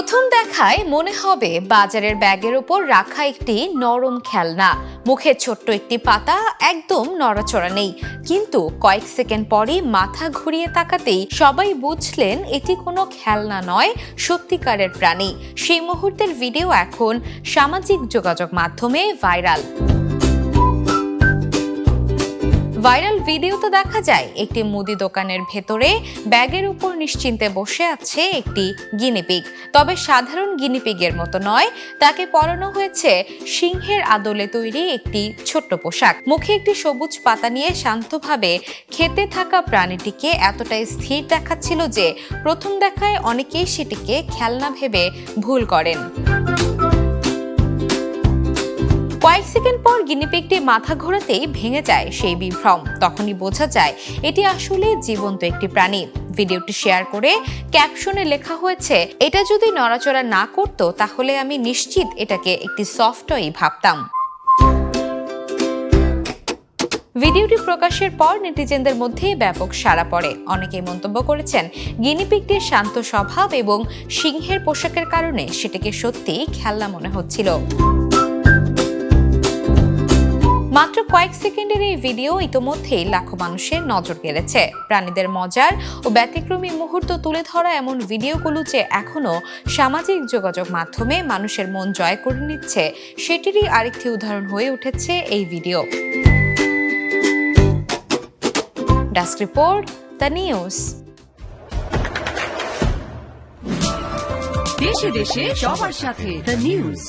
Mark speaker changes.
Speaker 1: প্রথম দেখায় মনে হবে বাজারের ব্যাগের উপর রাখা একটি নরম খেলনা। মুখে ছোট্ট একটি পাতা, একদম নড়াচড়া নেই। কিন্তু কয়েক সেকেন্ড পরই মাথা ঘুরিয়ে তাকাতেই সবাই বুঝলেন এটি কোনো খেলনা নয়, সত্যিকারের প্রাণী। সেই মুহূর্তের ভিডিও এখন সামাজিক যোগাযোগ মাধ্যমে ভাইরাল। ভাইরাল ভিডিওতে দেখা যায় একটি মুদি দোকানের ভেতরে ব্যাগের উপর নিশ্চিন্তে বসে আছে একটি গিনিপিগ। তবে সাধারণ গিনিপিগের মতো নয়, তাকে পরানো হয়েছে সিংহের আদলে তৈরি একটি ছোট্ট পোশাক। মুখে একটি সবুজ পাতা নিয়ে শান্তভাবে খেতে থাকা প্রাণীটিকে এতটাই স্থির দেখাচ্ছিল যে প্রথম দেখায় অনেকেই সেটিকে খেলনা ভেবে ভুল করেন। কয়েক সেকেন্ড পর গিনিপিগটি মাথা ঘোরাতেই ভেঙে যায় সেই বিভ্রম। তখনই বোঝা যায় এটি আসলে জীবন্ত একটি প্রাণী। ভিডিওটি শেয়ার করে ক্যাপশনে লেখা হয়েছে, এটা যদি নড়াচড়া না করত তাহলে আমি নিশ্চিত এটাকে একটি সফট টয় ভাবতাম। ভিডিওটি প্রকাশের পর নেটিজেনদের মধ্যে ব্যাপক সাড়া পড়ে। অনেকেই মন্তব্য করেছেন, গিনিপিগটির শান্ত স্বভাব এবং সিংহের পোশাকের কারণে সেটাকে সত্যিই খেলনা মনে হচ্ছিল। মাত্র কয়েক সেকেন্ডের এই ভিডিও ইতোমধ্যেই লাখো মানুষের নজর কেড়েছে। প্রাণীদের মজার ও ব্যতিক্রমী মুহূর্ত তুলে ধরা এমন ভিডিওগুলো যে এখনো সামাজিক যোগাযোগ মাধ্যমে মানুষের মন জয় করে নিচ্ছে, সেটিরই আরেকটি উদাহরণ হয়ে উঠেছে এই video. Desk report, the news.
Speaker 2: দেশে দেশে সবার সাথে, দ্য নিউজ।